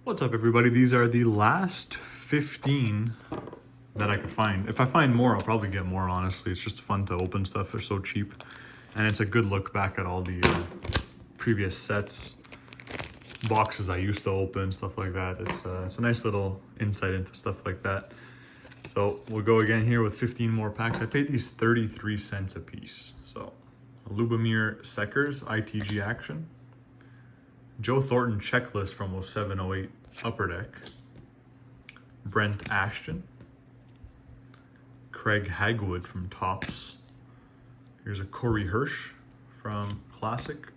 What's up, everybody? These are the last 15 that I could find. If I find more, I'll probably get more, honestly. It's just fun to open stuff. They're so cheap. And it's a good look back at all the previous sets, boxes I used to open, stuff like that. It's a nice little insight into stuff like that. So we'll go again here with 15 more packs. I paid these 33 cents a piece. So Lubomir Sekers, ITG action. Joe Thornton checklist from 07-08 Upper Deck. Brent Ashton. Craig Hagwood from Topps. Here's a Corey Hirsch from Classic.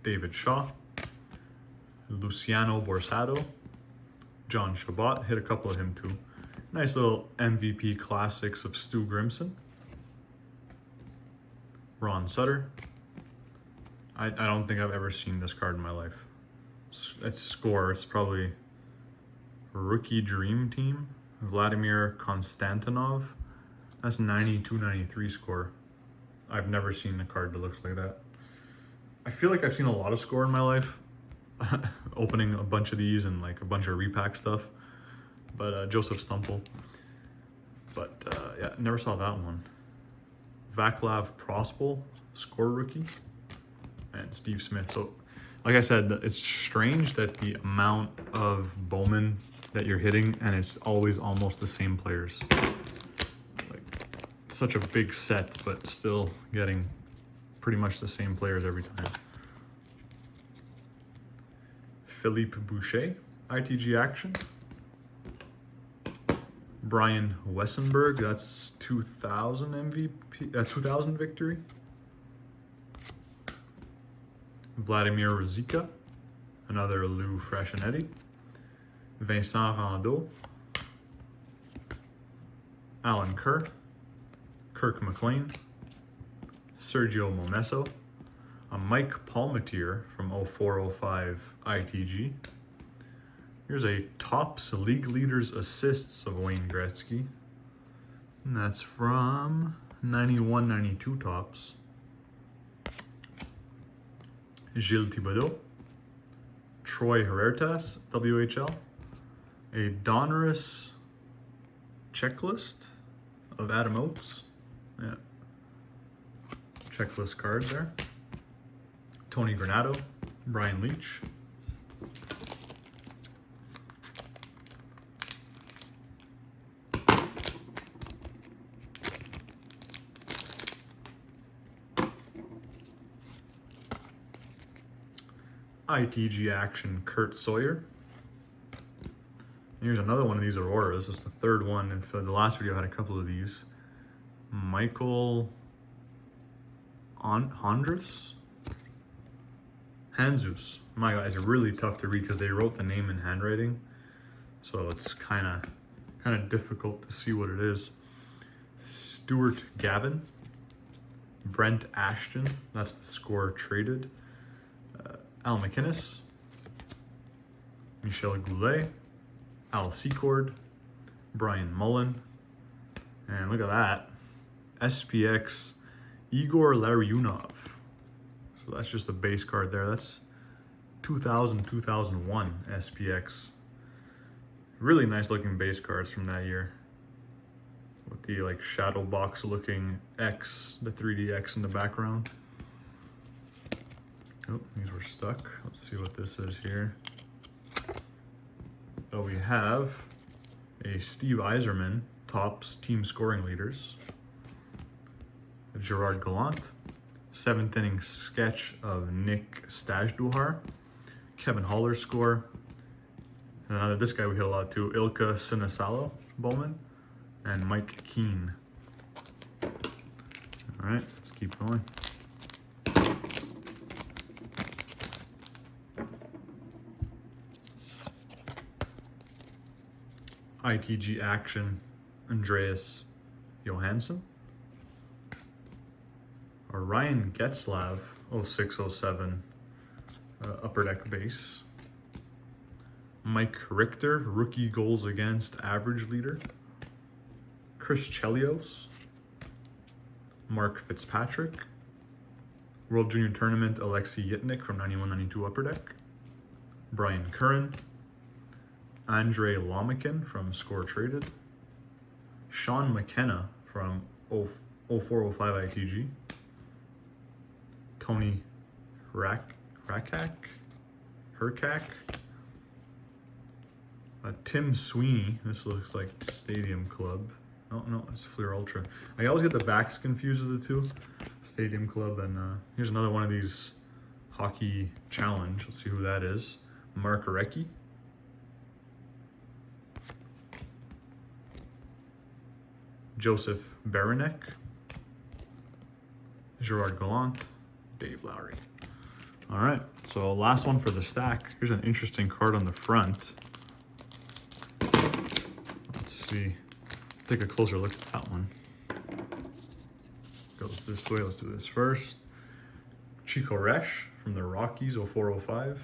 David Shaw. Luciano Borsado. John Shabbat, hit a couple of him too. Nice little MVP classics of Stu Grimson. Ron Sutter. I don't think I've ever seen this card in my life. It's score. It's probably Rookie Dream Team. Vladimir Konstantinov. That's 92-93 score. I've never seen a card that looks like that. I feel like I've seen a lot of score in my life. Opening a bunch of these and like a bunch of repack stuff. But Joseph Stumple. But yeah, never saw that one. Vaclav Prospel, score rookie. And Steve Smith. So, like I said, it's strange that the amount of Bowman that you're hitting, and it's always almost the same players. Like, such a big set, but still getting pretty much the same players every time. Philippe Boucher, ITG action. Brian Wessenberg, that's 2000 MVP, 2000 victory. Vladimir Ruzicka, another Lou Frascinetti. Vincent Rondeau. Alan Kerr. Kirk McLean. Sergio Momesso. A Mike Palmetier from 04-05 ITG. Here's a Topps League Leaders Assists of Wayne Gretzky. And that's from 91-92 Topps. Gilles Thibodeau. Troy Huertas, WHL. A Donruss checklist of Adam Oates. Yeah. Checklist cards there. Tony Granato. Brian Leach. ITG action, Kurt Sawyer. Here's another one of these Auroras. It's the third one, and for the last video I had a couple of these. Michael Handzus. My God, it's really tough to read because they wrote the name in handwriting, so it's kind of difficult to see what it is. Stuart Gavin. Brent Ashton. That's the score traded. Al McInnes, Michel Goulet, Al Secord, Brian Mullen, and look at that, SPX Igor Larionov. So that's just a base card there. That's 2000-2001 SPX. Really nice looking base cards from that year. With the like shadow box looking X, the 3D X in the background. Oh, these were stuck. Let's see what this is here. So we have a Steve Yzerman, Topps team scoring leaders. A Gerard Gallant. 7th inning sketch of Nick Stajduhar. Kevin Haller score. And another, this guy we hit a lot too, Ilka Sinisalo, Bowman. And Mike Keane. All right, let's keep going. ITG action, Andreas Johansson. Or Ryan Getzlav, 06-07 Upper Deck base. Mike Richter, rookie goals against average leader. Chris Chelios. Mark Fitzpatrick. World Junior Tournament, Alexei Yitnik from 91-92 Upper Deck. Brian Curran. Andre Lomikin from Score Traded. Sean McKenna from 0405 ITG. Tony Herkak. Tim Sweeney. This looks like Stadium Club. Oh, no, it's Fleer Ultra. I always get the backs confused with the two. Stadium Club, and here's another one of these hockey challenge. Let's see who that is. Mark Recchi. Joseph Baranek. Gerard Gallant. Dave Lowry. All right, so last one for the stack. Here's an interesting card on the front. Let's see. Take a closer look at that one. Goes this way. Let's do this first. Chico Resch from the Rockies, 0405.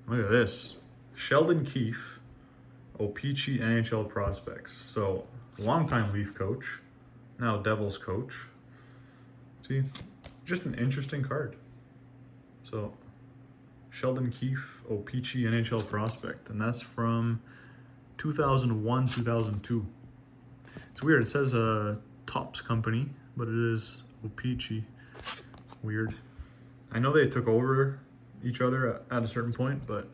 Look at this. Sheldon Keefe, O-Pee-Chee NHL Prospects. So, longtime Leaf coach, now Devils coach. See, just an interesting card. So, Sheldon Keefe, O-Pee-Chee NHL Prospect, and that's from 2001, 2002. It's weird. It says Topps Company, but it is O-Pee-Chee. Weird. I know they took over each other at a certain point, but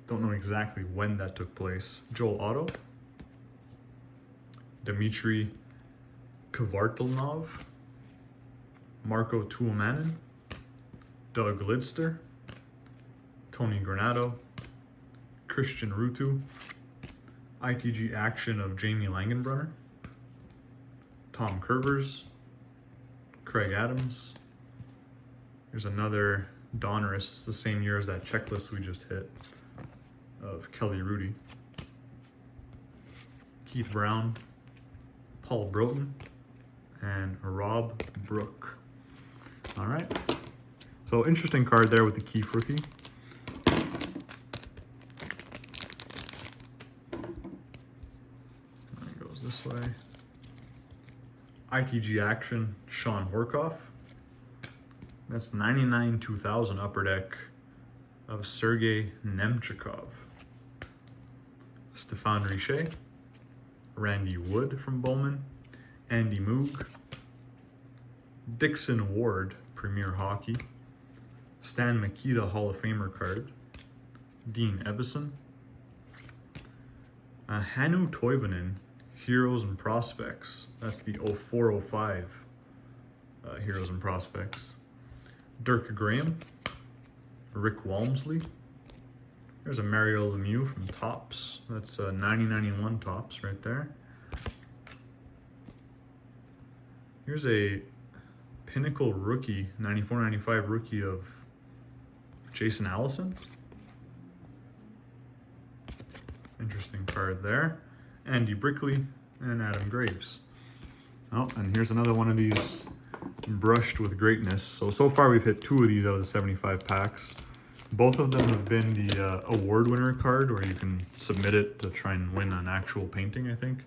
don't know exactly when that took place. Joel Otto. Dmitry Kvartalnov. Marco Tuomanen. Doug Lidster. Tony Granato. Christian Rutu. ITG action of Jamie Langenbrunner. Tom Curvers. Craig Adams. Here's another Donruss. It's the same year as that checklist we just hit of Kelly Rudy. Keith Brown. Paul Broughton. And Rob Brook. All right. So interesting card there with the Keefe rookie. It goes this way. ITG action, Sean Horkoff. That's 99-2000 upper deck of Sergei Nemchikov. Stefan Richer. Randy Wood from Bowman. Andy Moog. Dixon Ward, Premier Hockey. Stan Mikita Hall of Famer card. Dean Evison. Hannu Toivonen, Heroes and Prospects. That's the 0405 Heroes and Prospects. Dirk Graham. Rick Walmsley. There's a Mario Lemieux from Topps. That's a 90-91 Topps right there. Here's a Pinnacle rookie, 94-95 rookie of Jason Allison. Interesting card there. Andy Brickley and Adam Graves. Oh, and here's another one of these brushed with greatness. So far we've hit 2 of these out of the 75 packs. Both of them have been the award winner card where you can submit it to try and win an actual painting, I think.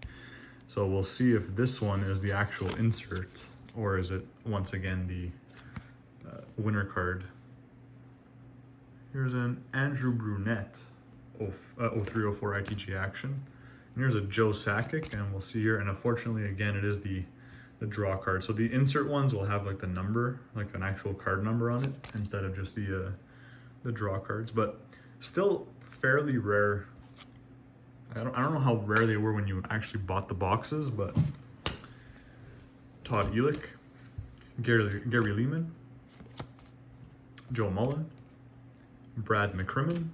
So we'll see if this one is the actual insert or is it once again the winner card. Here's an Andrew Brunette 0304 ITG action. And here's a Joe Sakic, and we'll see here. And unfortunately, again, it is the draw card. So the insert ones will have like the number, like an actual card number on it, instead of just the draw cards. But still fairly rare. I don't know how rare they were when you actually bought the boxes, but Todd Elick, Gary Lehman, Joe Mullen, Brad McCrimmon,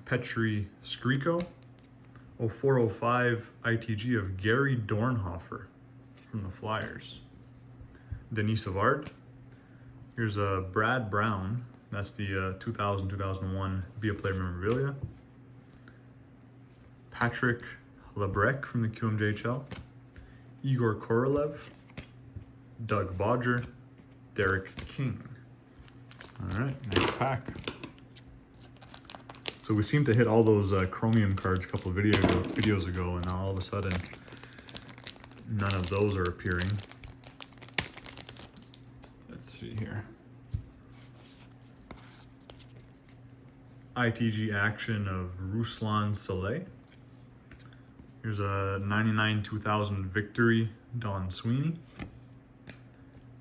Petri Skriko, 0405 ITG of Gary Dornhofer from the Flyers, Denis Savard. Here's a Brad Brown. That's the 2000-2001 Be a Player memorabilia. Patrick Lebrec from the QMJHL. Igor Korolev. Doug Bodger. Derek King. All right, next pack. So we seem to hit all those chromium cards a couple of videos ago, and now all of a sudden none of those are appearing. Let's see here. ITG action of Ruslan Saleh. Here's a 99 2000 victory, Don Sweeney.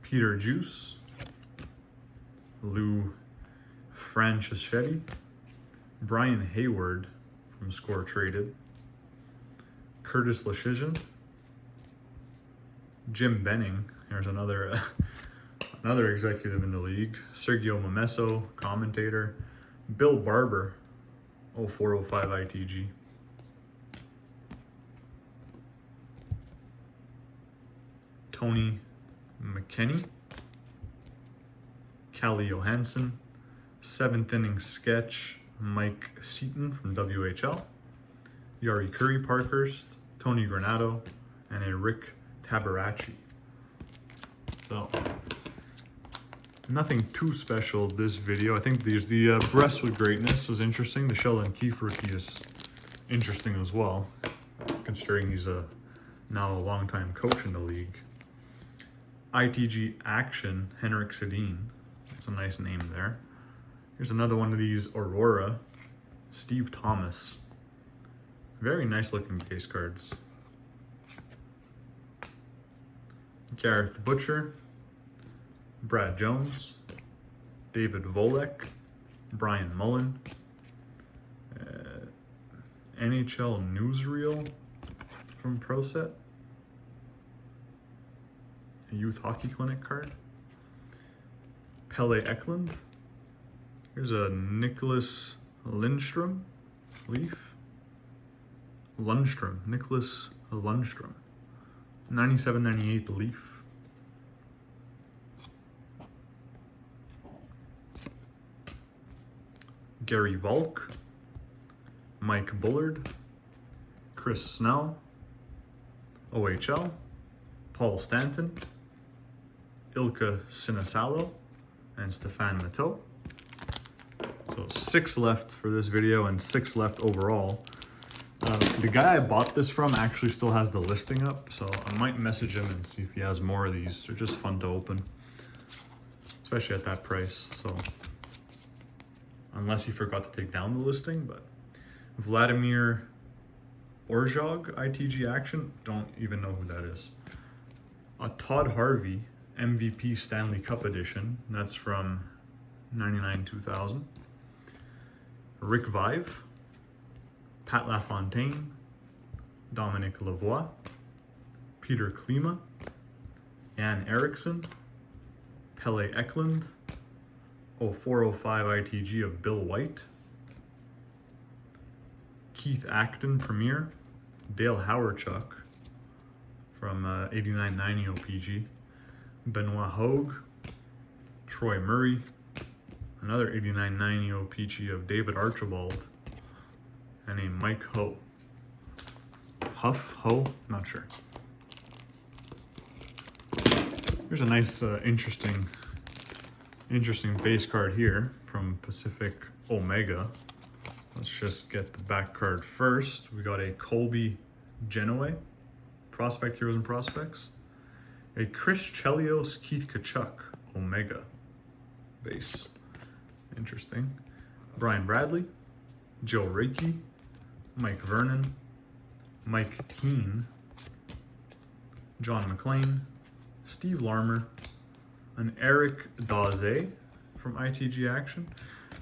Peter Juice. Lou Franchischetti. Brian Hayward from Score Traded. Curtis Lashizian. Jim Benning. Here's another another executive in the league. Sergio Momesso, commentator. Bill Barber, 0405 ITG. Tony McKenney. Callie Johansson. 7th inning sketch, Mike Seaton from WHL. Yari Curry Parkhurst, Tony Granato, and a Rick Tabaracci. So, nothing too special this video. I think there's the Breast with Greatness is interesting. The Sheldon Keefe rookie is interesting as well, considering he's now a longtime coach in the league. ITG Action, Henrik Sedin. That's a nice name there. Here's another one of these Aurora, Steve Thomas. Very nice looking base cards. Gareth Butcher, Brad Jones, David Volek, Brian Mullen, NHL Newsreel from ProSet, a Youth Hockey Clinic card, Pele Eklund. Here's a Nicholas Lindstrom leaf. Nicholas Lundstrom. 97-98 leaf. Gary Volk. Mike Bullard. Chris Snell. OHL. Paul Stanton. Ilka Sinisalo. And Stefan Matteau. So 6 left for this video and 6 left overall. The guy I bought this from actually still has the listing up, so I might message him and see if he has more of these. They're just fun to open, especially at that price. So unless he forgot to take down the listing, but Vladimir Orzhog, ITG Action, don't even know who that is. A Todd Harvey MVP Stanley Cup edition, that's from 99-2000. Rick Vive, Pat LaFontaine, Dominic Lavoie, Peter Klima, Jan Eriksson, Pele Eklund, 0405 ITG of Bill White, Keith Acton Premier, Dale Hawerchuk from 89-90 OPG, Benoit Hogue, Troy Murray, another 89-90 OPG of David Archibald, and a Mike Ho. Ho? Not sure. Here's a nice, interesting base card here from Pacific Omega. Let's just get the back card first. We got a Colby Genoa, Prospect Heroes and Prospects. A Chris Chelios Keith Kachuk Omega base. Interesting. Brian Bradley, Joe Reiki, Mike Vernon, Mike Keane, John McClain, Steve Larmer, an Eric Daze from ITG Action.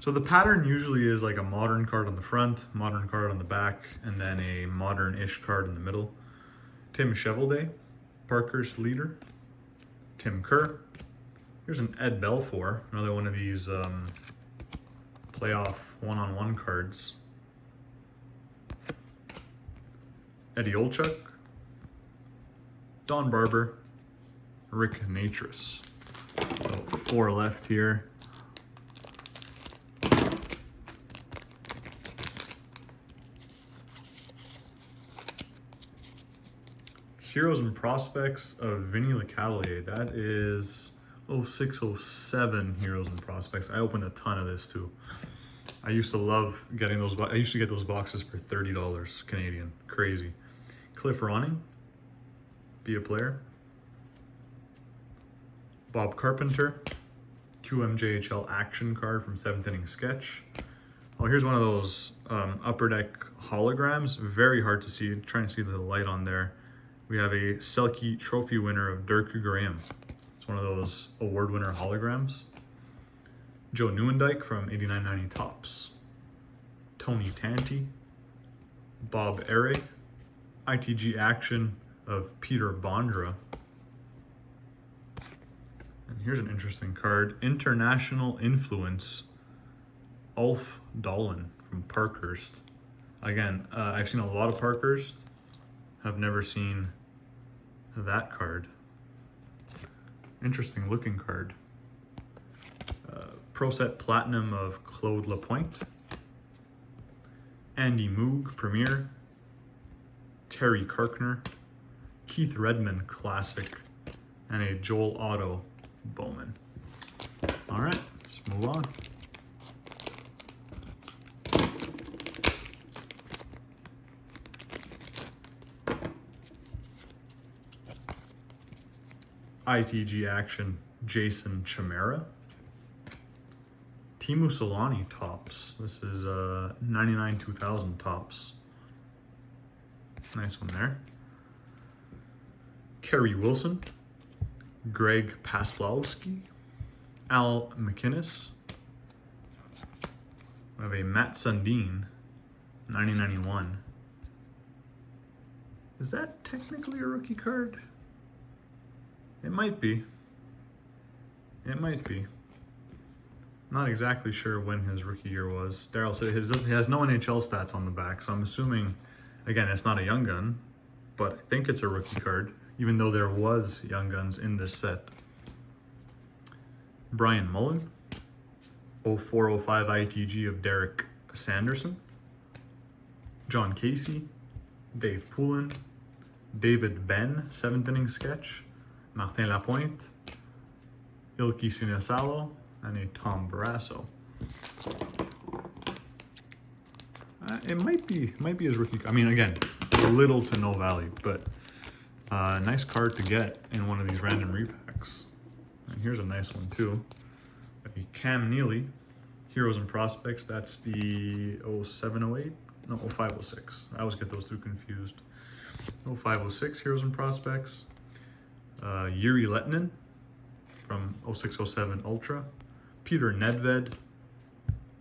So the pattern usually is like a modern card on the front, modern card on the back, and then a modern-ish card in the middle. Tim Chevelday, Parker's leader. Tim Kerr. Here's an Ed Belfour, another one of these playoff one-on-one cards. Eddie Olchuk, Don Barber, Rick Natris. So 4 left here. Heroes and Prospects of Vinny LeCavalier. That is 0607 Heroes and Prospects. I opened a ton of this too. I used to love getting those. I used to get those boxes for $30 Canadian. Crazy. Cliff Ronning, be a player. Bob Carpenter, QMJHL action card from 7th Inning Sketch. Oh, here's one of those Upper Deck holograms. Very hard to see. Trying to see the light on there. We have a Selke Trophy winner of Dirk Graham. It's one of those award winner holograms. Joe Nieuwendyk from 89.90 Topps. Tony Tanti. Bob Aire. ITG action of Peter Bondra. And here's an interesting card. International Influence. Ulf Dolan from Parkhurst. Again, I've seen a lot of Parkhurst. I've never seen that card. Interesting looking card. Pro Set Platinum of Claude Lapointe. Andy Moog, Premier. Terry Karkner. Keith Redmond, Classic. And a Joel Otto, Bowman. All right, let's move on. ITG action, Jason Chimera. Timu Solani Topps. This is 99-2000 Topps. Nice one there. Kerry Wilson. Greg Paslowski. Al McInnes. We have a Matt Sundin, 9091. Is that technically a rookie card? It might be. It might be. Not exactly sure when his rookie year was. Daryl said he has no NHL stats on the back, so I'm assuming, again, it's not a Young Gun, but I think it's a rookie card, even though there was Young Guns in this set. Brian Mullen. 0405 ITG of Derek Sanderson. John Casey. Dave Poulin. David Ben, 7th inning sketch. Martin Lapointe. Ilki Sinesalo. And a Tom Barrasso. It might be his rookie. I mean, again, little to no value, but nice card to get in one of these random repacks. And here's a nice one too. A Cam Neely, Heroes and Prospects. That's the 0708, no 0506. I always get those two confused. 0506 Heroes and Prospects. Yuri Lettinen from 0607 Ultra. Peter Nedved,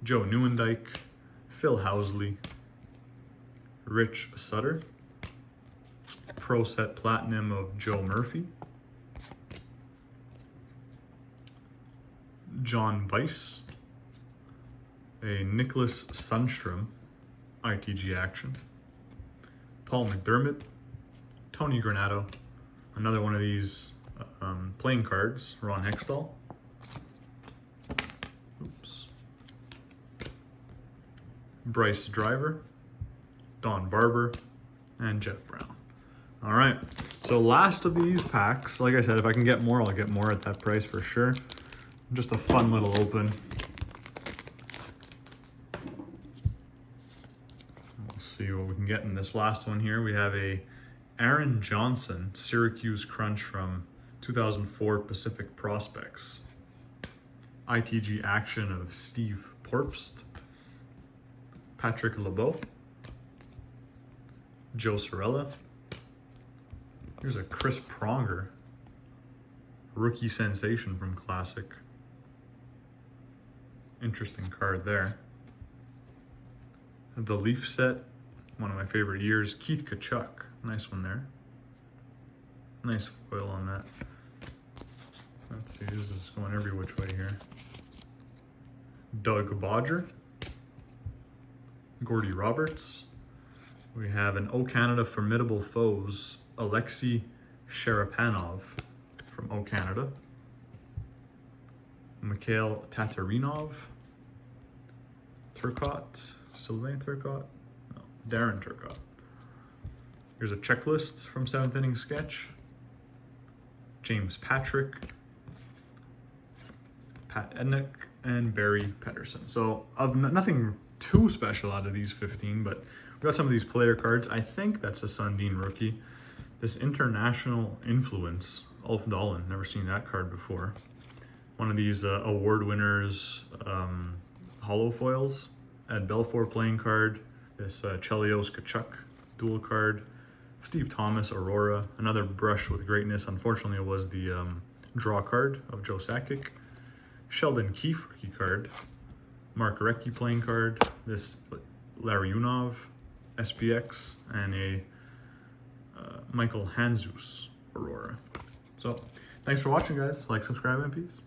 Joe Nieuwendyk, Phil Housley, Rich Sutter, Pro Set Platinum of Joe Murphy, John Weiss, a Nicholas Sundstrom, ITG action, Paul McDermott, Tony Granato, another one of these playing cards, Ron Hextall. Oops. Bryce Driver, Don Barber, and Jeff Brown. All right, so last of these packs. Like I said, if I can get more, I'll get more at that price for sure. Just a fun little open. We'll see what we can get in this last one here. We have a Aaron Johnson, Syracuse Crunch from 2004 Pacific Prospects. ITG action of Steve Porpst, Patrick LeBeau, Joe Sorella. Here's a Chris Pronger, rookie sensation from Classic. Interesting card there. The Leaf set, one of my favorite years. Keith Kachuk, nice one there. Nice foil on that. Let's see, this is going every which way here. Doug Bodger, Gordy Roberts. We have an O Canada Formidable Foes, Alexei Sharapanov from O Canada. Mikhail Tatarinov, Turcotte, Sylvain Turcotte, no, Darren Turcotte. Here's a checklist from 7th inning sketch. James Patrick, Pat Ednick, and Barry Pedersen. So of nothing too special out of these 15, but we got some of these player cards. I think that's a Sundin rookie. This International Influence, Ulf Dolan, never seen that card before. One of these award winners holo foils. Ed Belfour playing card, this Chelios Kachuk dual card, Steve Thomas Aurora, another brush with greatness. Unfortunately, it was the draw card of Joe Sakic. Sheldon Keefe rookie card, Mark Recchi playing card, this Larionov SPX, and a Michael Handzus Aurora. So thanks for watching, guys. Like, subscribe, and peace.